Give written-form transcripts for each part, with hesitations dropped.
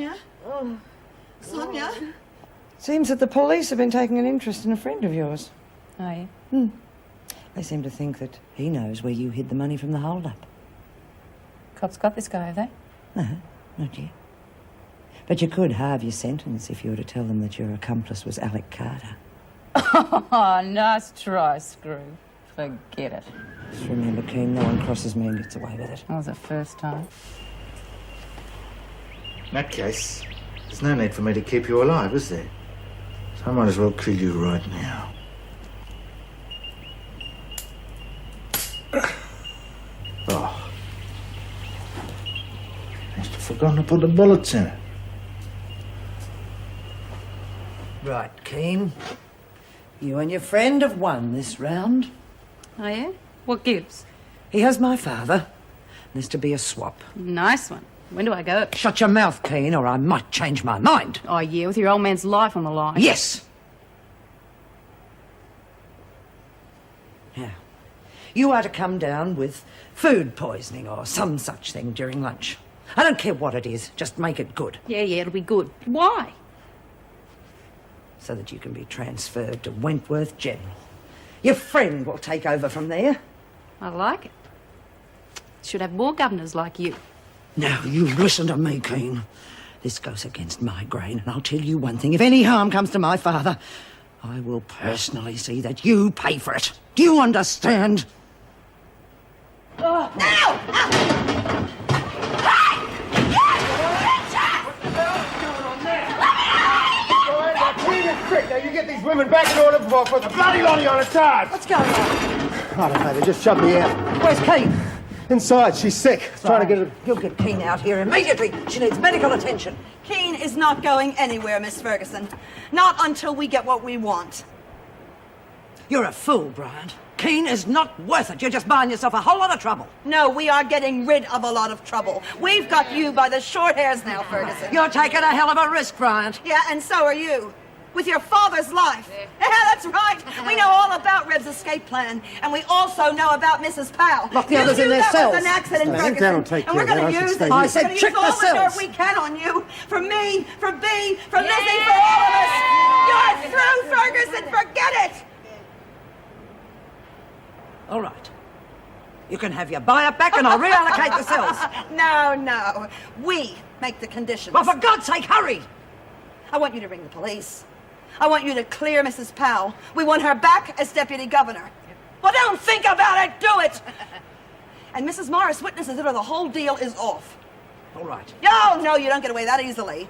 Sonia? Oh. Sonia? Seems that the police have been taking an interest in a friend of yours. Oh, yeah? They seem to think that he knows where you hid the money from the hold-up. Cops got this guy, have they? No, not yet. But you could halve your sentence if you were to tell them that your accomplice was Alec Carter. Oh, nice try, Screw. Forget it. Just remember, Keane, no one crosses me and gets away with it. That was the first time. In that case, there's no need for me to keep you alive, is there? So I might as well kill you right now. Oh. Must have forgotten to put the bullets in it. Right, Keane. You and your friend have won this round. Oh, yeah? What gives? He has my father. There's to be a swap. Nice one. When do I go? Shut your mouth, Keane, or I might change my mind. Oh, yeah, with your old man's life on the line. Yes. Now, you are to come down with food poisoning or some such thing during lunch. I don't care what it is, just make it good. Yeah, it'll be good. Why? So that you can be transferred to Wentworth General. Your friend will take over from there. I like it. Should have more governors like you. Now, you listen to me, Keane. This goes against my grain, and I'll tell you one thing. If any harm comes to my father, I will personally see that you pay for it. Do you understand? Oh. No! Quick, now you get these women back in order before I put the bloody lolly on a charge. What's going on? I don't know, they just shoved me out. Where's Keane? Inside, she's sick. Trying to get her... You'll get Keane out here immediately. She needs medical attention. Keane is not going anywhere, Miss Ferguson. Not until we get what we want. You're a fool, Bryant. Keane is not worth it. You're just buying yourself a whole lot of trouble. No, we are getting rid of a lot of trouble. We've got you by the short hairs now, Ferguson. You're taking a hell of a risk, Bryant. Yeah, and so are you. With your father's life. Yeah, that's right. We know all about Reb's escape plan, and we also know about Mrs. Powell. Lock the others in their cells. That was an accident, I think Ferguson. that'll take And we're care of going that. to I should use stay it. here. I said We're gonna check use all the the dirt cells. we can on you. For me, for Bea, for Lizzie, for all of us. You're through, Ferguson. Forget it. All right. You can have your buyer back and I'll reallocate the cells. No. We make the conditions. Well, for God's sake, hurry! I want you to ring the police. I want you to clear Mrs. Powell. We want her back as deputy governor. Well, don't think about it. Do it. And Mrs. Morris witnesses it or the whole deal is off. All right. No, you don't get away that easily.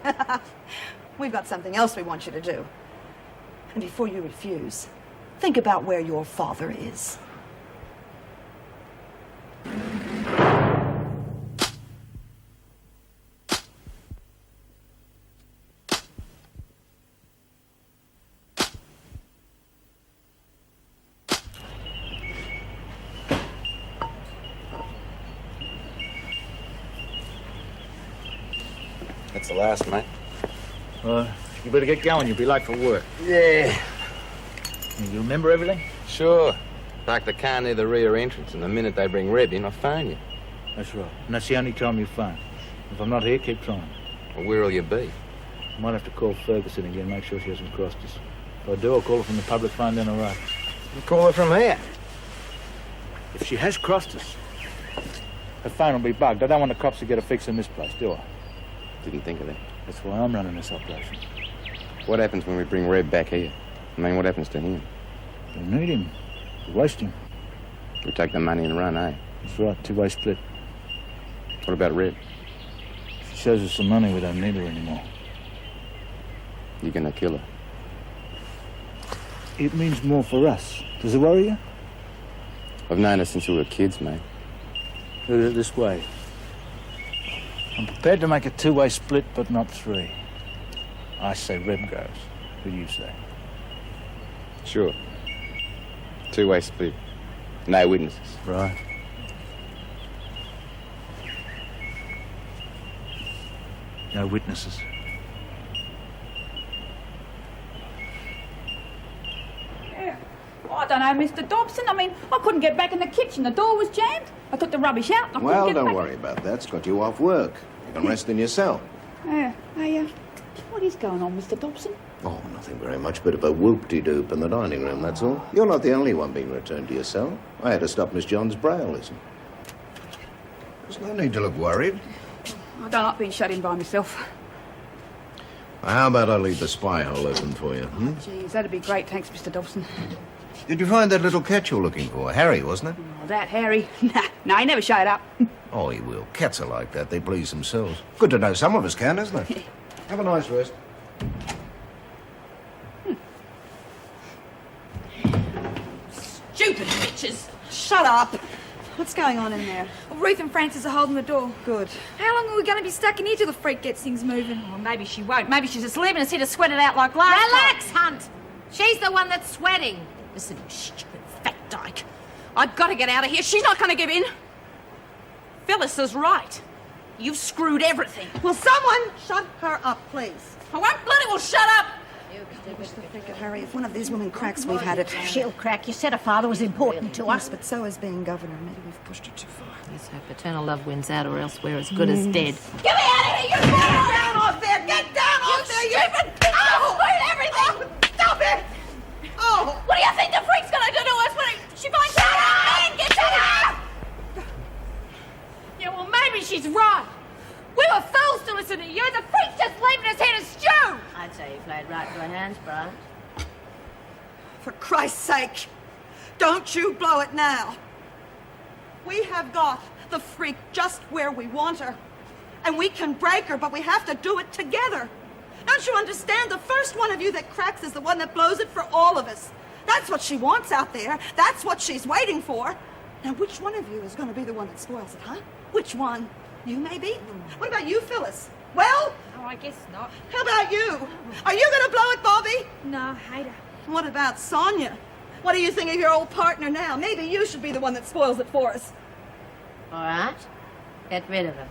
We've got something else we want you to do. And before you refuse, think about where your father is. That's the last, mate. You better get going. You'll be late for work. Yeah. You remember everything? Sure. Park the car near the rear entrance, and the minute they bring Reb in, I'll phone you. That's right. And that's the only time you phone. If I'm not here, keep trying. Well, where'll you be? I might have to call Ferguson again, make sure she hasn't crossed us. If I do, I'll call her from the public phone down the road. You call her from here. If she has crossed us, her phone will be bugged. I don't want the cops to get a fix in this place, do I? Didn't think of that. That's why I'm running this operation. What happens when we bring Reb back here? I mean, what happens to him? We need him. We waste him. We take the money and run, eh? That's right, two-way split. What about Reb? If she shows us some money, we don't need her anymore. You're gonna kill her. It means more for us. Does it worry you? I've known her since we were kids, mate. Look at it this way. I'm prepared to make a two-way split, but not three. I say Reb goes. Who do you say? Sure. Two-way split. No witnesses. Right. No witnesses. I don't know, Mr. Dobson. I mean, I couldn't get back in the kitchen. The door was jammed. I took the rubbish out. And I couldn't Well, get don't back. worry about that. It's got you off work. You can rest in your cell. What is going on, Mr. Dobson? Oh, nothing very much. Bit of a whoop-de-doop in the dining room, that's all. You're not the only one being returned to your cell. I had to stop Miss John's Brailleism. There's no need to look worried. I don't like being shut in by myself. How about I leave the spy hole open for you, hmm? Geez, that'd be great, thanks, Mr. Dobson. Did you find that little cat you're looking for? Harry, wasn't it? Oh, that Harry? Nah, he never showed up. Oh, he will. Cats are like that. They please themselves. Good to know some of us can, isn't it? Have a nice rest. Stupid bitches! Shut up. What's going on in there? Well, Ruth and Francis are holding the door. Good. How long are we going to be stuck in here till the freak gets things moving? Well, maybe she won't. Maybe she's just leaving us here to sweat it out like last time. Relax, Hunt. She's the one that's sweating. Listen, you stupid fat dyke. I've got to get out of here. She's not going to give in. Phyllis is right. You've screwed everything. Will someone shut her up, please? I won't bloody well shut up! Think of Harry. If one of these women cracks, we've had it. She'll crack. You said her father was important to Yes, us. but so is being governor. Maybe we've pushed her too far. Yes, her paternal love wins out, or else we're as good as dead. Get me out of here, you Get down off there! Get down off there! You stupid bitch! I'll spoil everything! Stop it! Oh! What do you think the freak's gonna do to us when she finds out? Get shut up! Yeah, well, maybe she's right. We were fools to listen to you. The freak's just leaving us here to stew. I'd say you played right into her hands, Brian. For Christ's sake, don't you blow it now. We have got the freak just where we want her. And we can break her, but we have to do it together. Don't you understand? The first one of you that cracks is the one that blows it for all of us. That's what she wants out there. That's what she's waiting for. Now, which one of you is going to be the one that spoils it, huh? Which one? You, maybe? What about you, Phyllis? Well? Oh, I guess not. How about you? Are you going to blow it, Bobby? No, I hate her. What about Sonia? What do you think of your old partner now? Maybe you should be the one that spoils it for us. All right. Get rid of her.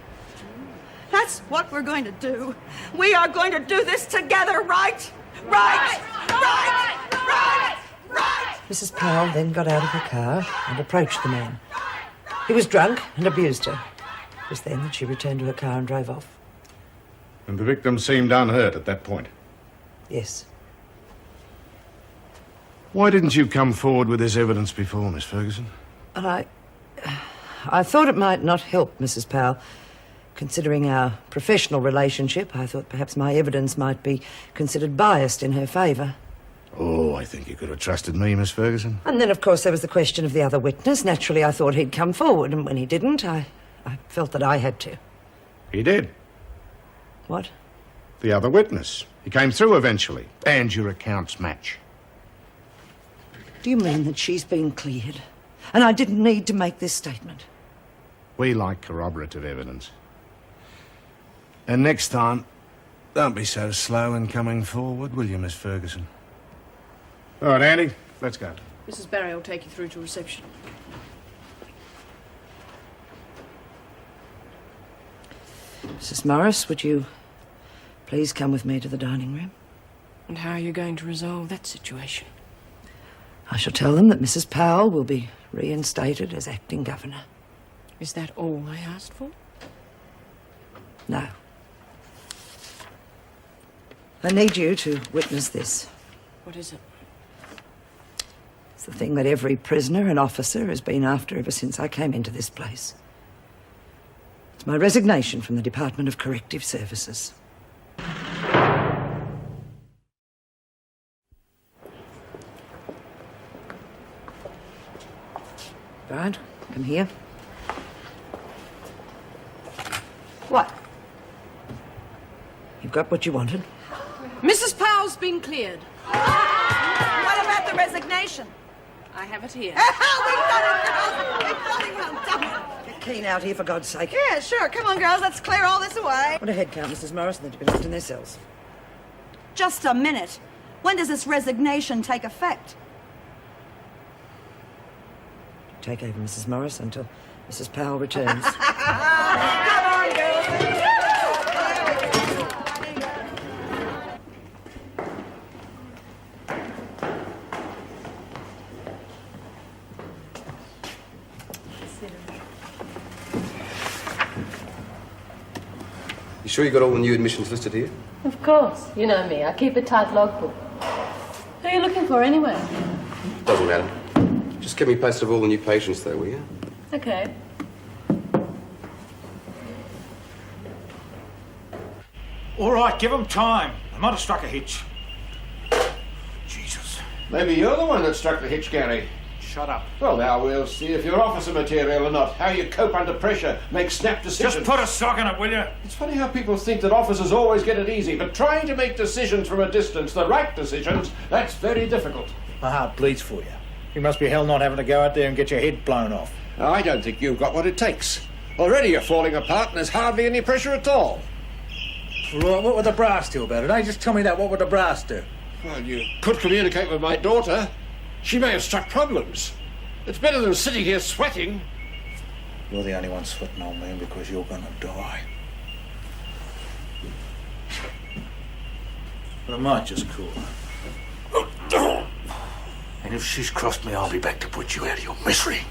That's what we're going to do. We are going to do this together, right? Right! Right! Mrs. Powell then got out of her car and approached the man. He was drunk and abused her. It was then that she returned to her car and drove off. And the victim seemed unhurt at that point. Yes. Why didn't you come forward with this evidence before, Miss Ferguson? And I thought it might not help, Mrs. Powell. Considering our professional relationship, I thought perhaps my evidence might be considered biased in her favour. Oh, I think you could have trusted me, Miss Ferguson. And then, of course, there was the question of the other witness. Naturally, I thought he'd come forward, and when he didn't, I felt that I had to. He did. What? The other witness. He came through eventually. And your accounts match. Do you mean that she's been cleared, and I didn't need to make this statement? We like corroborative evidence. And next time, don't be so slow in coming forward, will you, Miss Ferguson? All right, Andy, let's go. Mrs. Barry will take you through to reception. Mrs. Morris, would you please come with me to the dining room? And how are you going to resolve that situation? I shall tell them that Mrs. Powell will be reinstated as acting governor. Is that all they asked for? No. I need you to witness this. What is it? It's the thing that every prisoner and officer has been after ever since I came into this place. It's my resignation from the Department of Corrective Services. Brian, come here. What? You've got what you wanted. Mrs. Powell's been cleared. What about the resignation? I have it here. We've done it, girls! We've bloody well done it! Get keen out here, for God's sake. Yeah, sure. Come on, girls. Let's clear all this away. What a head count, Mrs. Morris, and they've been left in their cells. Just a minute. When does this resignation take effect? Take over, Mrs. Morris, until Mrs. Powell returns. Come on, girls. You You sure you got all the new admissions listed here? Of course. You know me. I keep a tight logbook. Who are you looking for anyway? Doesn't matter. Just keep me posted of all the new patients, though, will you? Okay. All right, give them time. They might have struck a hitch. Jesus. Maybe you're the one that struck the hitch, Gary. Shut up. Well, now we'll see if you're officer material or not. How you cope under pressure, make snap decisions. Just put a sock in it, will you? It's funny how people think that officers always get it easy, but trying to make decisions from a distance, the right decisions, that's very difficult. My heart bleeds for you. You must be hell not having to go out there and get your head blown off. I don't think you've got what it takes. Already you're falling apart and there's hardly any pressure at all. Right, what would the brass do about it, eh? Just tell me that. What would the brass do? Well, you could communicate with my daughter. She may have struck problems. It's better than sitting here sweating. You're the only one sweating, old man, because you're gonna die. But I might just cool her. And if she's crossed me, I'll be back to put you out of your misery.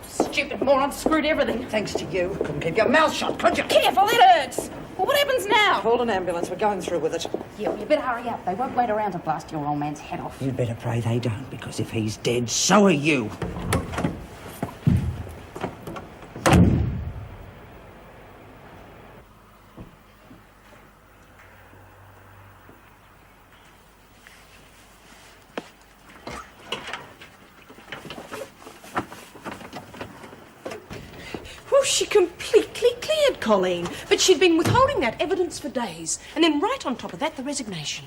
Stupid moron screwed everything. Thanks to you. Couldn't keep your mouth shut, could you? Careful, it hurts. Well, what happens now? Call an ambulance. We're going through with it. Yeah, well, you better hurry up. They won't wait around to blast your old man's head off. You'd better pray they don't, because if he's dead, so are you. She completely cleared Colleen, but she'd been withholding that evidence for days. And then right on top of that, the resignation.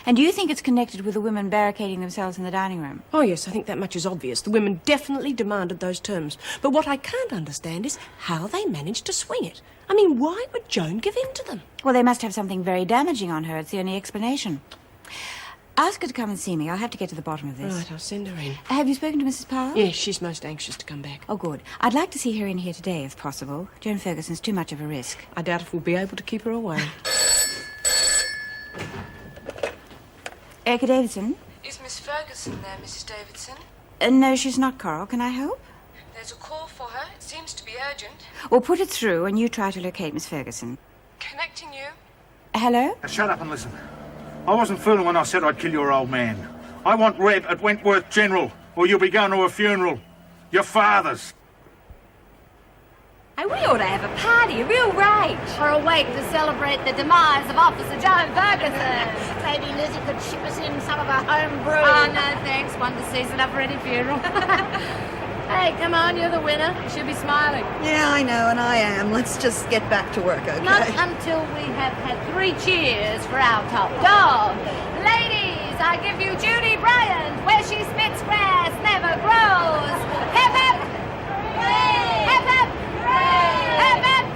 And do you think it's connected with the women barricading themselves in the dining room? Oh, yes, I think that much is obvious. The women definitely demanded those terms. But what I can't understand is how they managed to swing it. I mean, why would Joan give in to them? Well, they must have something very damaging on her. It's the only explanation. Ask her to come and see me. I'll have to get to the bottom of this. Right, I'll send her in. Have you spoken to Mrs. Powell? Yes, she's most anxious to come back. Oh, good. I'd like to see her in here today, if possible. Joan Ferguson's too much of a risk. I doubt if we'll be able to keep her away. Erica Davidson? Is Miss Ferguson there, Mrs. Davidson? No, she's not, Coral. Can I help? There's a call for her. It seems to be urgent. Well, put it through and you try to locate Miss Ferguson. Connecting you. Hello? Now, shut up and listen. I wasn't fooling when I said I'd kill your old man. I want Reb at Wentworth General, or you'll be going to a funeral. Your father's. Hey, we ought to have a party, a real rage. Or a wake to celebrate the demise of Officer Joan Ferguson. Maybe Lizzie could ship us in some of her home brew. Oh, no, thanks. One to season up for any funeral. Hey, come on, you're the winner. You should be smiling. Yeah, I know, and I am. Let's just get back to work, okay? Not until we have had 3 cheers for our top dog. Ladies, I give you Judy Bryant, where she spits grass never grows. Hip hip! Hooray! Hip hip! Hooray! Hip hip!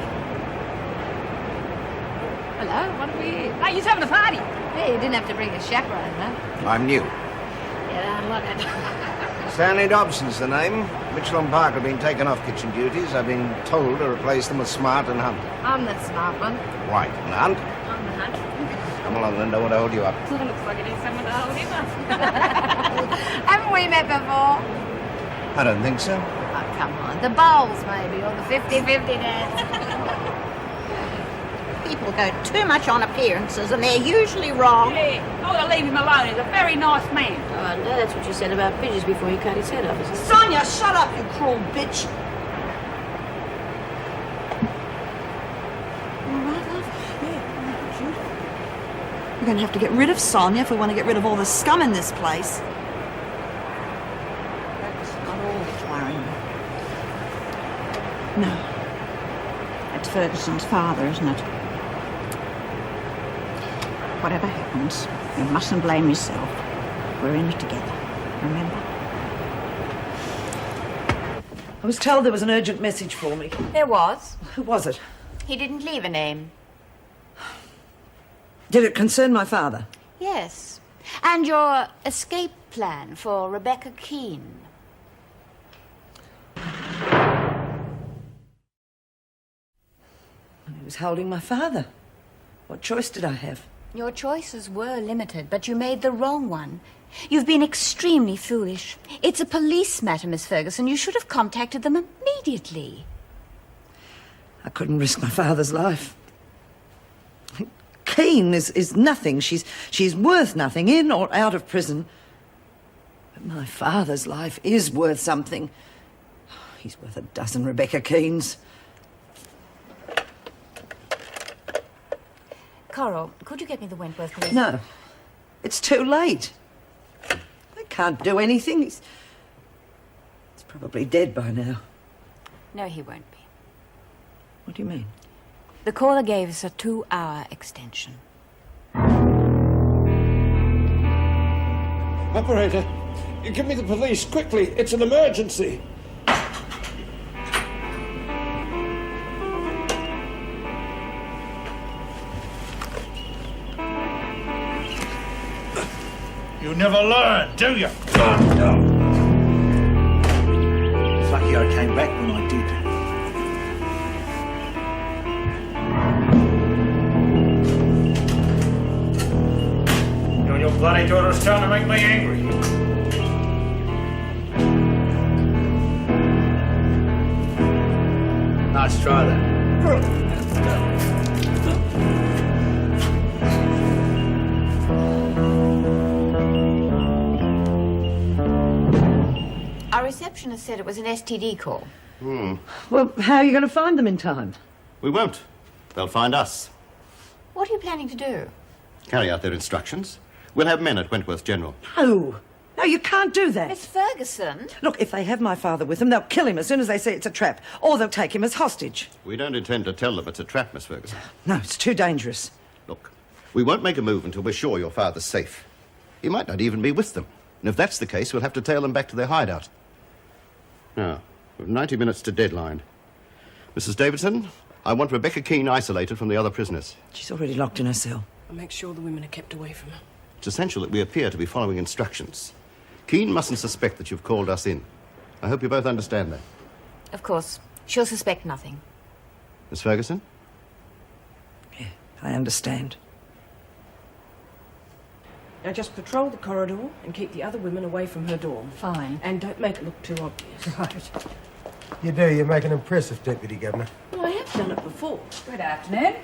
Hello, what are we... Oh, you're having a party. Hey, you didn't have to bring a chaperone, huh? I'm new. Yeah, look at Stanley Dobson's the name. Mitchell and Parker have been taken off kitchen duties. I've been told to replace them with Smart and Hunt. I'm the smart one. White and Hunt? I'm the hunt. Come along then, don't want to hold you up. Looks like it needs someone to hold him up. Haven't we met before? I don't think so. Oh, come on. The bowls, maybe, or the 50-50 dance. People go too much on appearances, and they're usually wrong. Yeah. Oh, leave him alone. He's a very nice man. Oh, I know that's what you said about Pidgeys before you cut his head off, isn't it? Sonia, shut up, you cruel bitch. All right, love. Yeah, Judy. We're going to have to get rid of Sonia if we want to get rid of all the scum in this place. That's not all that's worrying me. No. It's Ferguson's father, isn't it? Whatever happens, you mustn't blame yourself. We're in it together, remember? I was told there was an urgent message for me. There was. Who was it? He didn't leave a name. Did it concern my father? Yes. And your escape plan for Rebecca Keane. He was holding my father. What choice did I have? Your choices were limited, but you made the wrong one. You've been extremely foolish. It's a police matter, Miss Ferguson. You should have contacted them immediately. I couldn't risk my father's life. Keane is nothing. She's worth nothing, in or out of prison. But my father's life is worth something. He's worth a dozen Rebecca Keanes. Coral, could you get me the Wentworth, please? No. It's too late. I can't do anything. He's probably dead by now. No, he won't be. What do you mean? The caller gave us a 2-hour extension. Operator, you give me the police, quickly. It's an emergency. You never learn, do you? It's lucky I came back when I did. You and your bloody daughter are starting to make me angry. Let's try that. Our receptionist said it was an STD call. Well, how are you going to find them in time? We won't. They'll find us. What are you planning to do? Carry out their instructions. We'll have men at Wentworth General. No. No, you can't do that. Miss Ferguson? Look, if they have my father with them, they'll kill him as soon as they say it's a trap. Or they'll take him as hostage. We don't intend to tell them it's a trap, Miss Ferguson. No, it's too dangerous. Look, we won't make a move until we're sure your father's safe. He might not even be with them. And if that's the case, we'll have to tail them back to their hideout. Now, we've 90 minutes to deadline. Mrs. Davidson, I want Rebecca Keane isolated from the other prisoners. She's already locked in her cell. I'll make sure the women are kept away from her. It's essential that we appear to be following instructions. Keane mustn't suspect that you've called us in. I hope you both understand that. Of course. She'll suspect nothing. Miss Ferguson? Yeah, I understand. Now just patrol the corridor and keep the other women away from her dorm. Fine. And don't make it look too obvious. Right. You do. You make an impressive Deputy Governor. Well, I have done it before. Good afternoon.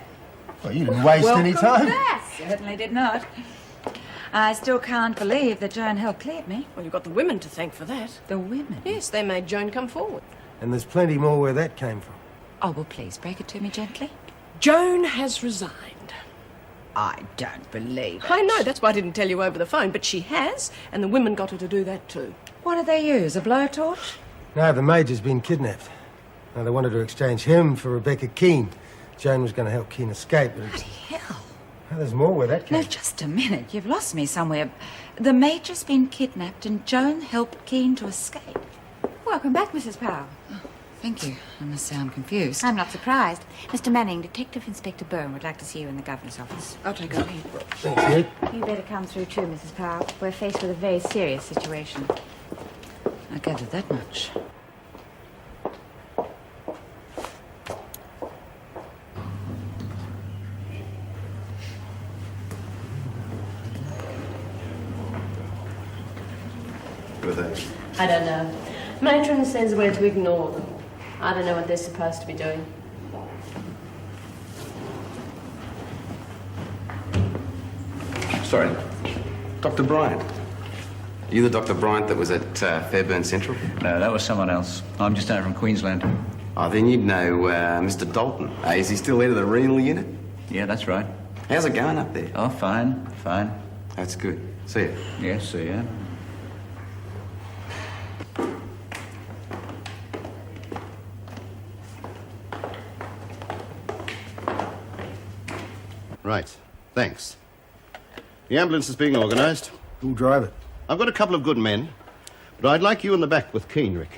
Well, you didn't waste any time. Certainly did not. I still can't believe that Joan helped cleared me. Well, you've got the women to thank for that. The women? Yes, they made Joan come forward. And there's plenty more where that came from. Oh, well, please, break it to me gently. Joan has resigned. I don't believe it. I know, that's why I didn't tell you over the phone, but she has, and the women got her to do that too. What did they use, a blowtorch? No, the Major's been kidnapped. Now, they wanted to exchange him for Rebecca Keane. Joan was going to help Keane escape, but Bloody hell. Well, there's more where that came No, from. just a minute. You've lost me somewhere. The Major's been kidnapped and Joan helped Keane to escape. Welcome back, Mrs. Powell. Thank you. I must say I'm confused. I'm not surprised. Mr. Manning, Detective Inspector Byrne would like to see you in the Governor's office. I'll take her lead. Thanks, Ed. You better come through too, Mrs. Powell. We're faced with a very serious situation. I gathered that much. Who are they? I don't know. Matron says we're to ignore them. I don't know what they're supposed to be doing. Sorry, Dr. Bryant. Are you the Dr. Bryant that was at Fairburn Central? No, that was someone else. I'm just down from Queensland. Oh, then you'd know Mr. Dalton. Is he still head of the renal unit? Yeah, that's right. How's it going up there? Oh, fine, fine. That's good. See ya. Yeah, see ya. Right. Thanks. The ambulance is being organised. Who'll drive it? I've got a couple of good men, but I'd like you in the back with Keane, Rick.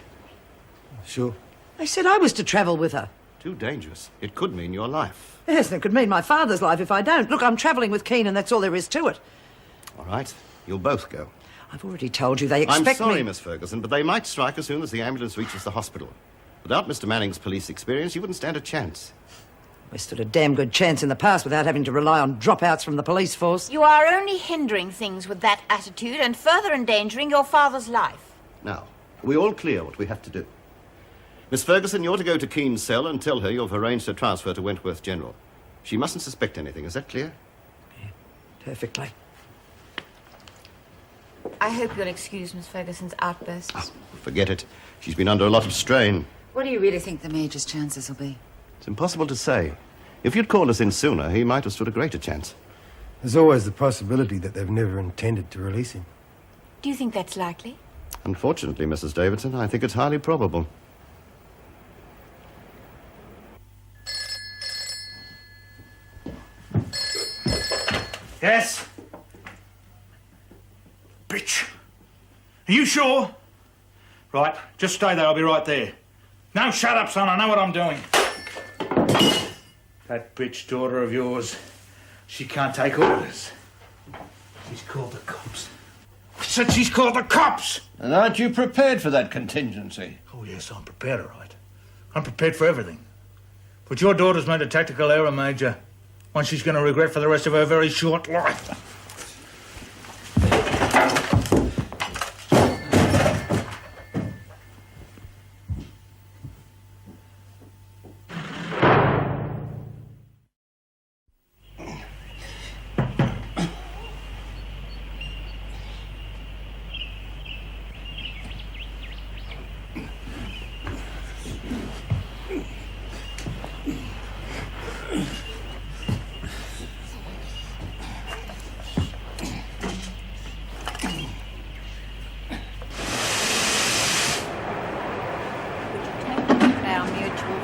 Sure. They said I was to travel with her. Too dangerous. It could mean your life. Yes, and it could mean my father's life if I don't. Look, I'm travelling with Keane and that's all there is to it. All right. You'll both go. I've already told you they expect me... I'm sorry, Miss Ferguson, but they might strike as soon as the ambulance reaches the hospital. Without Mr. Manning's police experience, you wouldn't stand a chance. We stood a damn good chance in the past without having to rely on dropouts from the police force. You are only hindering things with that attitude and further endangering your father's life. Now, are we all clear what we have to do? Miss Ferguson, you're to go to Keen's cell and tell her you've arranged a transfer to Wentworth General. She mustn't suspect anything. Is that clear? Yeah, perfectly. I hope you'll excuse Miss Ferguson's outbursts. Oh, forget it. She's been under a lot of strain. What do you really think the Major's chances will be? It's impossible to say. If you'd called us in sooner, he might have stood a greater chance. There's always the possibility that they've never intended to release him. Do you think that's likely? Unfortunately, Mrs. Davidson, I think it's highly probable. Yes? Bitch. Are you sure? Right, just stay there, I'll be right there. No, shut up, son, I know what I'm doing. That bitch daughter of yours, she can't take orders. She's called the cops. I said she's called the cops! And aren't you prepared for that contingency? Oh, yes, I'm prepared, all right. I'm prepared for everything. But your daughter's made a tactical error, Major. One she's going to regret for the rest of her very short life.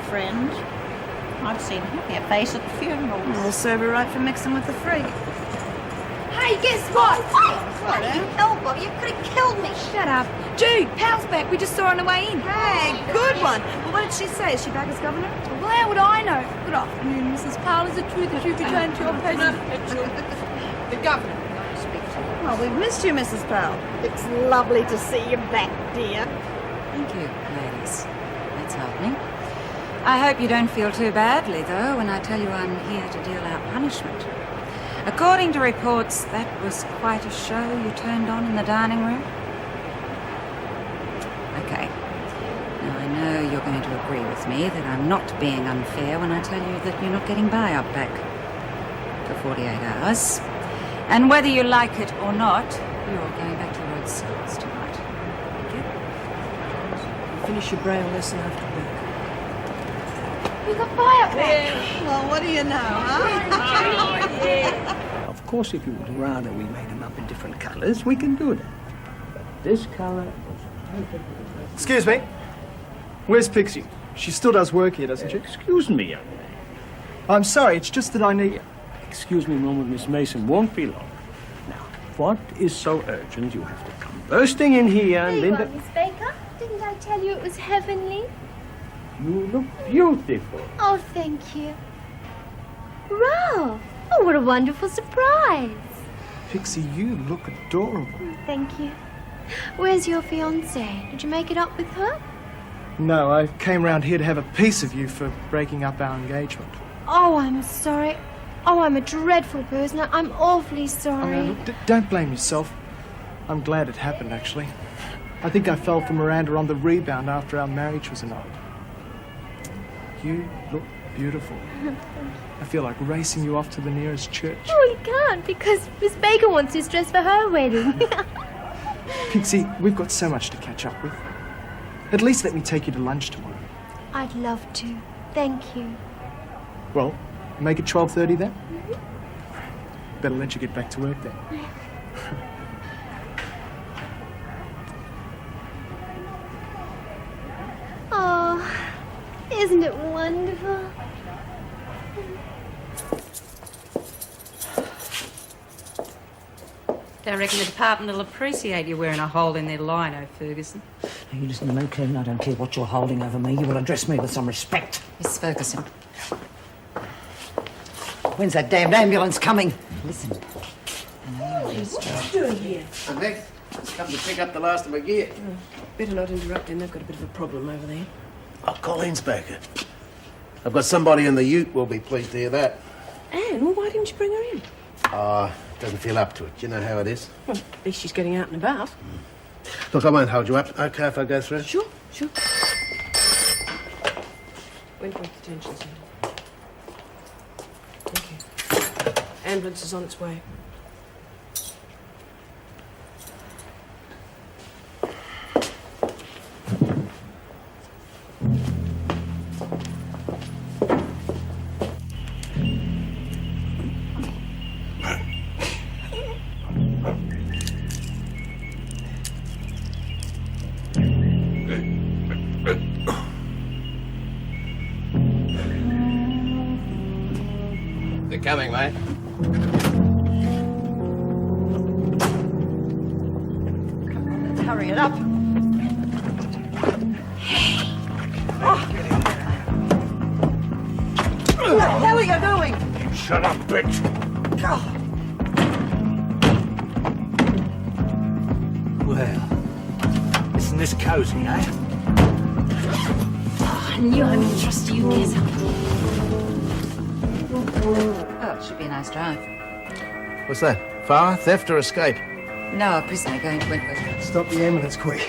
Friend. I've seen her face at the funeral. We'll serve her right for mixing with the freak. Hey, guess what? I couldn't help her. You could have killed me. Shut up. Jude, Pal's back. We just saw her on the way in. Hey, good one. Well, what did she say? Is she back as governor? Well, how would I know? Good afternoon, Mrs. Powell. Is it true that you've returned to your post? The governor would like to speak to you. Well, we've missed you, Mrs. Powell. It's lovely to see you back, dear. Thank you, ladies. That's heartening. I hope you don't feel too badly, though, when I tell you I'm here to deal out punishment. According to reports, that was quite a show you turned on in the dining room. Okay. Now, I know you're going to agree with me that I'm not being unfair when I tell you that you're not getting buy-up back for 48 hours. And whether you like it or not, you're going back to Rhodes cells tonight. Thank you. You finish your Braille lesson after work. We got fire back. Well, what do you know, huh? Of course, if you would rather we made them up in different colours, we can do that. But this colour is perfect. Excuse me. Where's Pixie? She still does work here, doesn't she? Excuse me, young man. I'm sorry, it's just that I need... Excuse me a moment, Miss Mason. Won't be long. Now, what is so urgent you have to come bursting in here and There you Linda... are, Miss Baker. Didn't I tell you it was heavenly? You look beautiful. Oh, thank you. Ralph! Oh, what a wonderful surprise. Pixie, you look adorable. Thank you. Where's your fiancée? Did you make it up with her? No, I came round here to have a piece of you for breaking up our engagement. Oh, I'm sorry. Oh, I'm a dreadful person. I'm awfully sorry. Oh, no, look, don't blame yourself. I'm glad it happened, actually. I think I fell for Miranda on the rebound after our marriage was annulled. You look beautiful. I feel like racing you off to the nearest church. Oh, you can't, because Miss Baker wants this dress for her wedding. Pixie, we've got so much to catch up with. At least let me take you to lunch tomorrow. I'd love to. Thank you. Well, make it 12:30 then? Better let you get back to work then. Oh, isn't it wonderful? Don't reckon the department will appreciate you wearing a hole in their lino, Ferguson. Now, you listen to me, Keen. I don't care what you're holding over me. You will address me with some respect. Miss Ferguson. When's that damned ambulance coming? Listen. What are you doing here? Nick, just come to pick up the last of my gear. Better not interrupt them. They've got a bit of a problem over there. I'll call Inns Baker. I've got somebody in the ute will be pleased to hear that. Anne, well, why didn't you bring her in? Doesn't feel up to it. You know how it is. Well, at least she's getting out and about. Look, I won't hold you up. Okay if I go through? Sure. Wentworth detention centre. Thank you. Ambulance is on its way. They're coming, mate. Hurry it up. What the hell are you doing? Shut up, bitch. Well, isn't this cozy, eh? I knew I could trust you, Kez. Oh, it should be a nice drive. What's that? Fire, theft, or escape? No, a prisoner going to Wentworth. Stop the ambulance quick.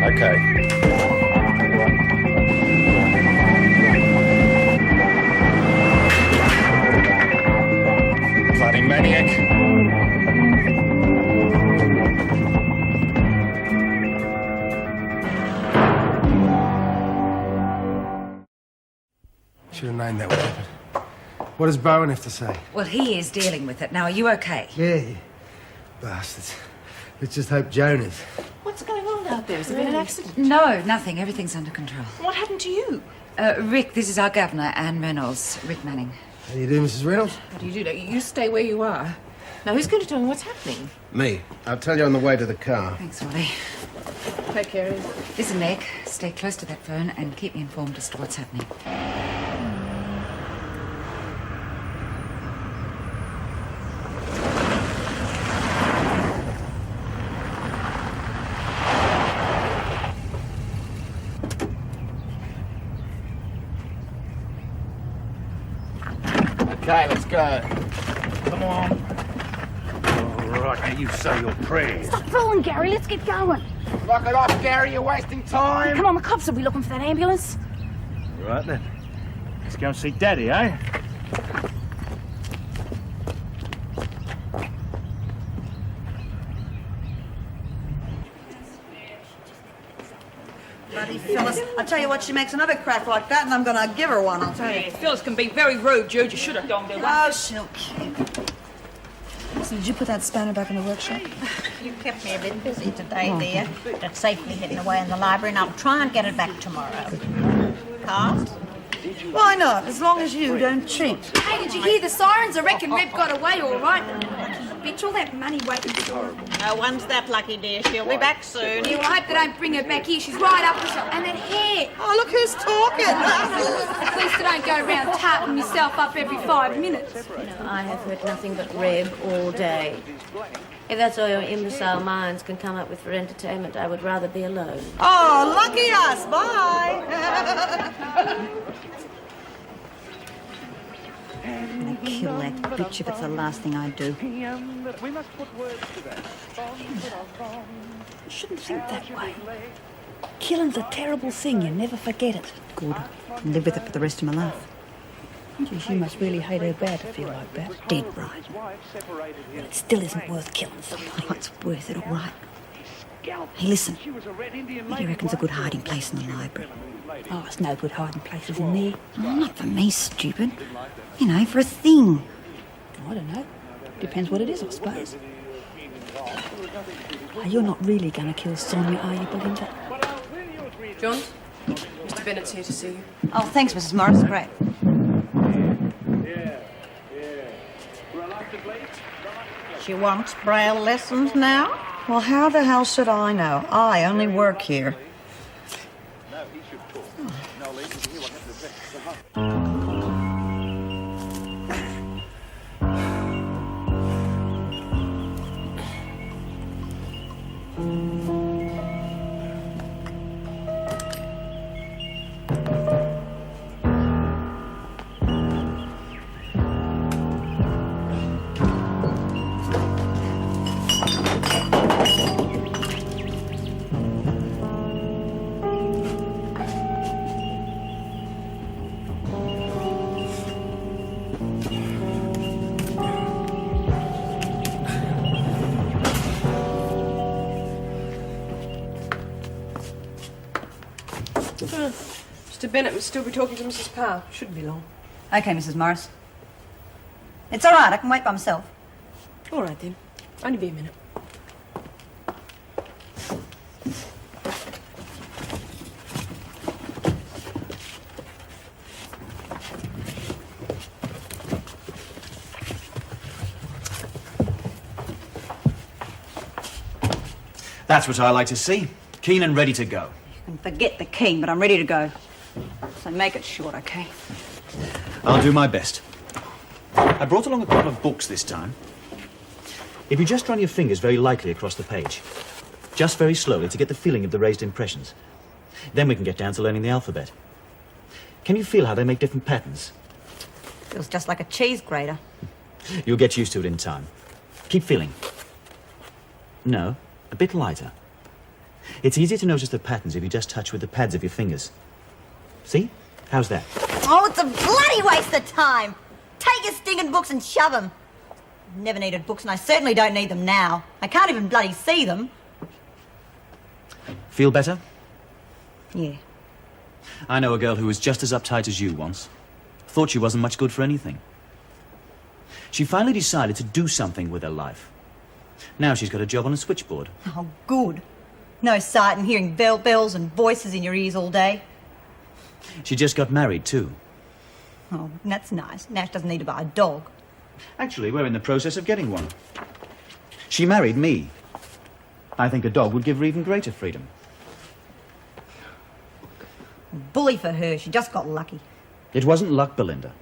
Okay. Bloody maniac. Should have named that weapon. What does Bowen have to say? Well, he is dealing with it. Now, are you okay? Yeah. Bastards. Let's just hope Joan is. What's going on out there? Has there been an accident? No, nothing. Everything's under control. What happened to you? Rick, this is our governor, Anne Reynolds. Rick Manning. How do you do, Mrs. Reynolds? What do? You stay where you are. Now, who's going to tell me what's happening? Me. I'll tell you on the way to the car. Thanks, Wally. Take care of it. Listen, Meg, stay close to that phone and keep me informed as to what's happening. Okay, let's go. Come on. All right, now you say your prayers. Stop fooling, Gary. Let's get going. Lock it off, Gary. You're wasting time. Come on, the cops will be looking for that ambulance. Right then. Let's go and see Daddy, eh? Bloody Phyllis. I'll tell you what, she makes another crack like that, and I'm gonna give her one, I'll tell you. Phyllis can be very rude, Jude. You should have gone there. Oh, she'll keep. So did you put that spanner back in the workshop? You kept me a bit busy today, dear. It's safely hidden away in the library, and I'll try and get it back tomorrow. Cards? Why not? As long as you don't cheat. Hey, did you hear the sirens? I reckon Reb got away all right. Bitch, all that money waiting for her. No one's that lucky, dear. She'll be back soon. Yeah, well, I hope they don't bring her back here. She's right up the shop. And that hair. Oh, look who's talking. At least I don't go around tarting myself up every 5 minutes. You know, I have heard nothing but Reb all day. If that's all your imbecile minds can come up with for entertainment, I would rather be alone. Oh, lucky us. Bye. I'm gonna kill that bitch if it's the last thing I do. You shouldn't think that way. Killing's a terrible thing. You never forget it. Good. I'll live with it for the rest of my life. Geez, you must really hate her bad to feel like that. Dead right. But it still isn't worth killing somebody. Oh, it's worth it, all right. Hey, listen. Where do you reckon's a good hiding place in the library? Oh, it's no good hiding places in there. Oh, not for me, stupid. You know, for a thing. I don't know. Depends what it is, I suppose. Oh, you're not really going to kill Sonia, are you, Belinda? John, Mr. Bennett's here to see you. Oh, thanks, Mrs. Morris. Great. She wants Braille lessons now? Well, how the hell should I know? I only work here. Mr. Bennett must still be talking to Mrs. Powell. Shouldn't be long. Okay, Mrs. Morris. It's all right. I can wait by myself. All right, then. Only be a minute. That's what I like to see. Keen and ready to go. You can forget the keen, but I'm ready to go. So make it short, okay? I'll do my best. I brought along a couple of books this time. If you just run your fingers very lightly across the page, just very slowly to get the feeling of the raised impressions, then we can get down to learning the alphabet. Can you feel how they make different patterns? Feels just like a cheese grater. You'll get used to it in time. Keep feeling. No, a bit lighter. It's easier to notice the patterns if you just touch with the pads of your fingers. See? How's that? Oh, it's a bloody waste of time. Take your stinking books and shove them. Never needed books, and I certainly don't need them now. I can't even bloody see them. Feel better? Yeah. I know a girl who was just as uptight as you once. Thought she wasn't much good for anything. She finally decided to do something with her life. Now she's got a job on a switchboard. Oh, good. No sight in hearing bells and voices in your ears all day. She just got married, too. Oh, that's nice. Nash doesn't need to buy a dog. Actually, we're in the process of getting one. She married me. I think a dog would give her even greater freedom. Bully for her. She just got lucky. It wasn't luck, Belinda.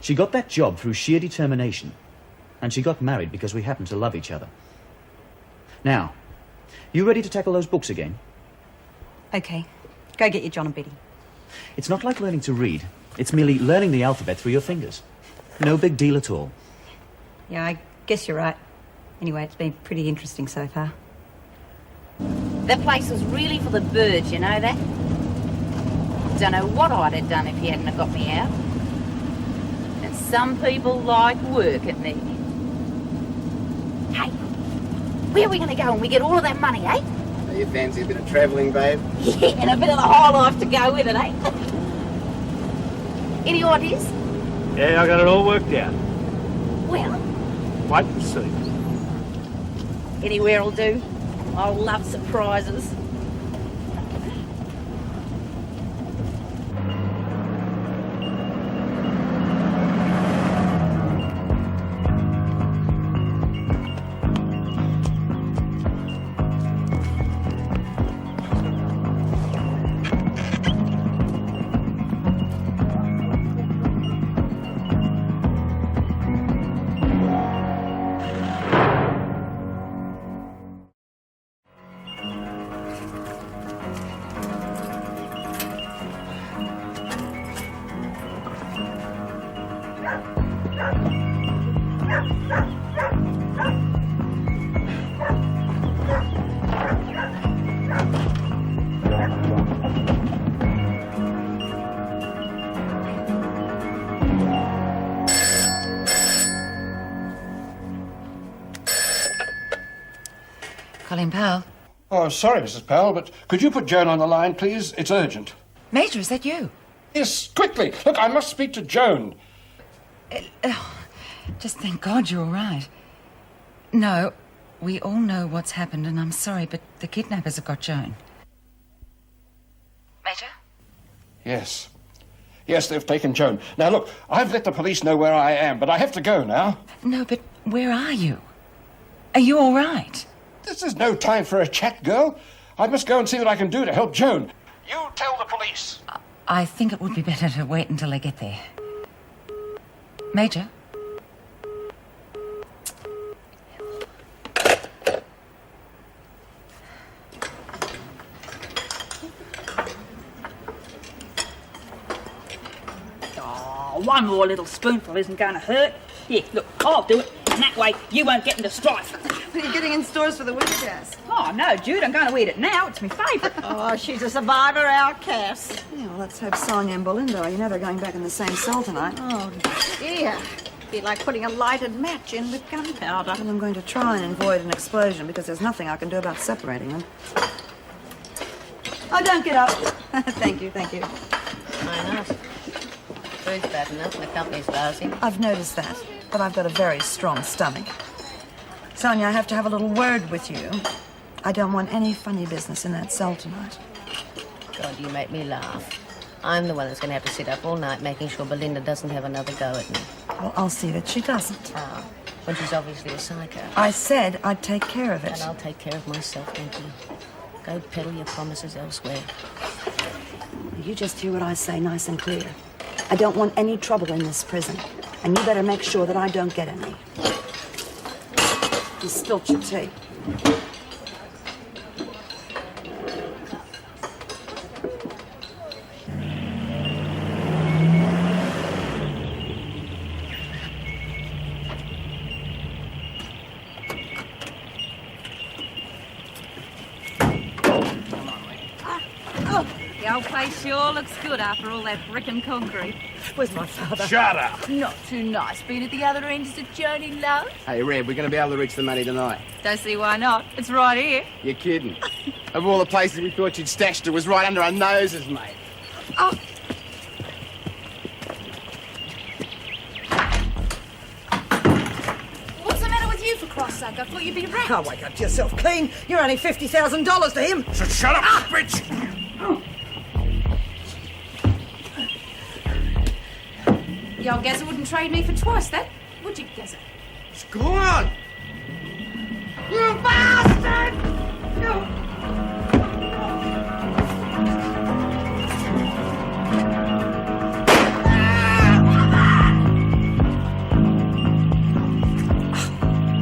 She got that job through sheer determination. And she got married because we happened to love each other. Now, you ready to tackle those books again? Okay. Go get your John and Betty. It's not like learning to read. It's merely learning the alphabet through your fingers. No big deal at all. Yeah, I guess you're right. Anyway, it's been pretty interesting so far. The place was really for the birds, you know that? Don't know what I'd have done if you hadn't have got me out. And some people like work at me. Hey, where are we going to go when we get all of that money, eh? You fancy a bit of travelling, babe? Yeah, and a bit of the whole life to go with it, eh? Any ideas? Yeah, I got it all worked out. Well, Wait and see. anywhere'll do. I love surprises. Colin Powell. Oh, sorry, Mrs. Powell, but could you put Joan on the line, please? It's urgent. Major, is that you? Yes, quickly. Look, I must speak to Joan. Just thank God you're all right. No, we all know what's happened, and I'm sorry, but the kidnappers have got Joan. Major? Yes. Yes, they've taken Joan. Now, look, I've let the police know where I am, but I have to go now. No, but where are you? Are you all right? This is no time for a chat, girl. I must go and see what I can do to help Joan. You tell the police. I think it would be better to wait until they get there. Major? Oh, one more little spoonful isn't going to hurt. Here, look, I'll do it. And that way you won't get into strife. What are you getting in stores for the winter, Cass? Oh, no, Jude, I'm going to eat it now. It's my favourite. Oh, she's a survivor, our Cass. Yeah, well, let's hope Sonia and Belinda are. You know they're going back in the same cell tonight. Oh, dear. Be like putting a lighted match in with gunpowder. And I'm going to try and avoid an explosion because there's nothing I can do about separating them. Oh, don't get up. Thank you, thank you. not. Food's bad enough and the company's lousy. I've noticed that, but I've got a very strong stomach. Sonia, I have to have a little word with you. I don't want any funny business in that cell tonight. God, you make me laugh. I'm the one that's going to have to sit up all night making sure Belinda doesn't have another go at me. Well, I'll see that she doesn't. Oh, when she's obviously a psycho. I said I'd take care of it. And I'll take care of myself, thank you. Go peddle your promises elsewhere. You just hear what I say nice and clear. I don't want any trouble in this prison, and you better make sure that I don't get any. You spilt your tea. The old place sure looks good after all that brick and concrete. Where's my father? Shut up! Not too nice being at the other end of Joan in love. Hey, Reb, we're going to be able to reach the money tonight. Don't see why not. It's right here. You're kidding. Of all the places we thought you'd stashed it, was right under our noses, mate. Oh, What's the matter with you, for Christ's sake? I thought you'd be wrecked. Oh, wake up yourself clean. You're only $50,000 to him. So shut up, bitch! The old Gazza wouldn't trade me for twice that, would you, Gazza? Go on! You bastard!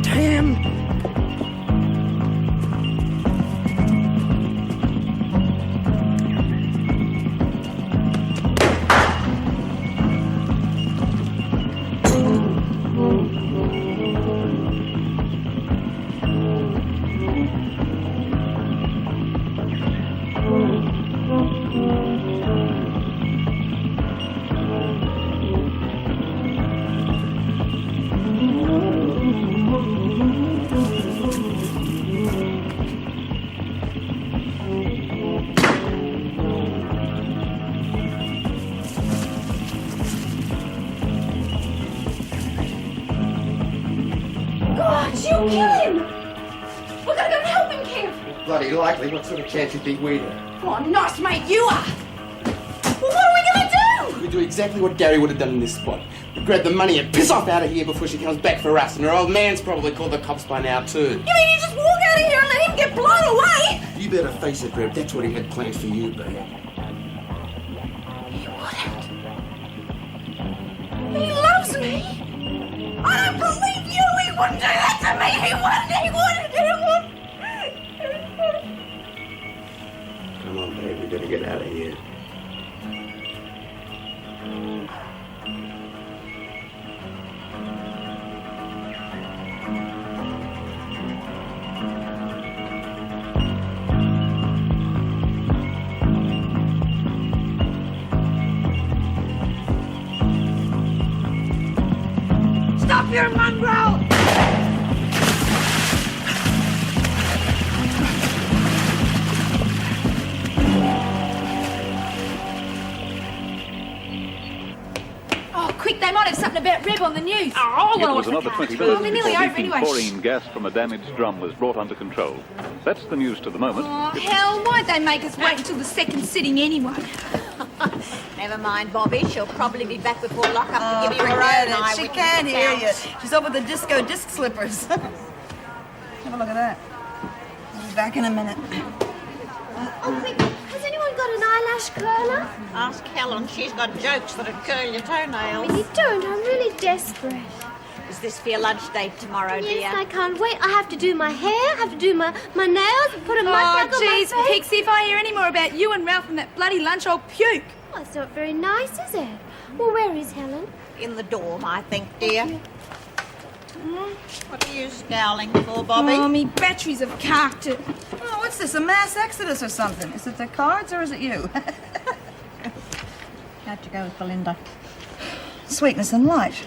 Damn. God, you'll kill him! We're gonna go and help him, Kev! Bloody likely. What sort of chance you think we'd have? Oh, nice mate you are! Well, what are we gonna do? We do exactly what Gary would have done in this spot. We grab the money and piss off out of here before she comes back for us, and her old man's probably called the cops by now, too. You mean you just walk out of here and let him get blown away? You better face it, Reb. That's what he had planned for you, babe. He wouldn't. He loves me! I don't believe you! He wouldn't do that to me! He wouldn't! Come on, babe. We better get out of here. Stop your mongrel! Oh, quick, they might have something about Reb on the news. Oh, I It want was to another watch 20 the Well, minutes we're before nearly over leaking anyway. chlorine gas from a damaged drum was brought under control. That's the news to the moment. Oh, hell, why'd they make us wait until the second sitting anyway? Never mind, Bobby. She'll probably be back before lock-up to give you a all go right, and she can't hear you. She's over the disco disc slippers. Have a look at that. I'll be back in a minute. Oh, quick. Has anyone got an eyelash curler? Ask Helen. She's got jokes that'd curl your toenails. You don't. I'm really desperate. Is this for your lunch date tomorrow, dear? Yes, I can't wait. I have to do my hair, I have to do my nails, put a mud Oh, plug on my jeez, face. Pixie, if I hear any more about you and Ralph and that bloody lunch, I'll puke. Well, it's not very nice, is it? Well, where is Helen? In the dorm, I think, dear. What are you scowling for, Bobby? Oh, me batteries have carked it. Oh, what's this, a mass exodus or something? Is it the cards or is it you? How'd you go with Belinda? Sweetness and light.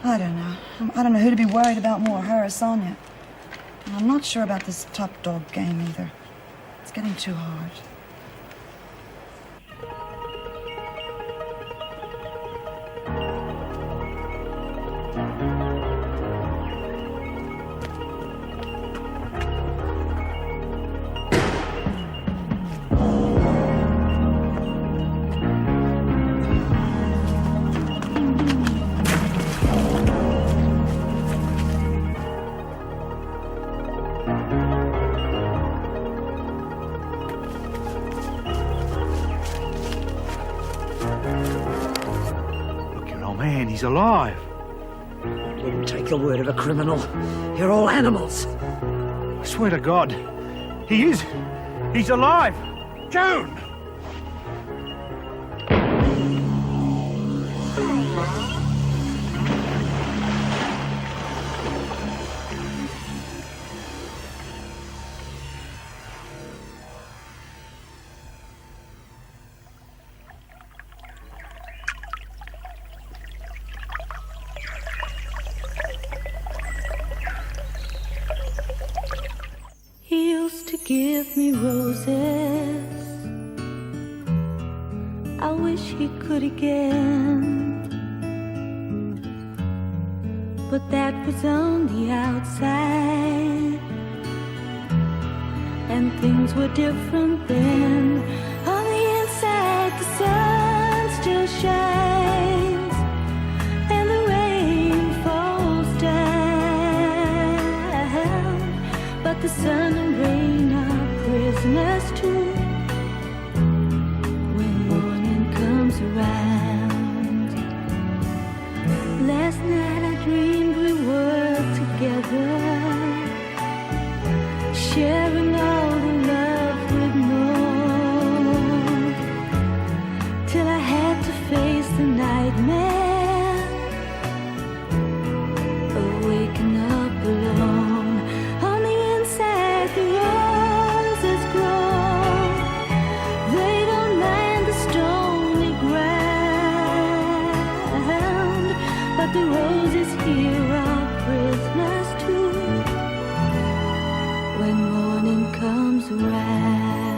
I don't know. I don't know who to be worried about more, her or Sonia. And I'm not sure about this top dog game either. It's getting too hard. man, he's alive. Wouldn't take the word of a criminal. You're all animals. I swear to God, he is. He's alive. Joan! He used to give me roses. I wish he could again. But that was on the outside, and things were different then. On the inside, the sun still shines, and the rain falls down. But the sun and rain are prisoners too when morning comes around. Last night I dreamed we were together, sharing all the love we'd known, till I had to face the nightmare of waking up alone. On the inside, the roses grow. They don't mind the stony ground, but the roses here are prisoners too when morning comes around.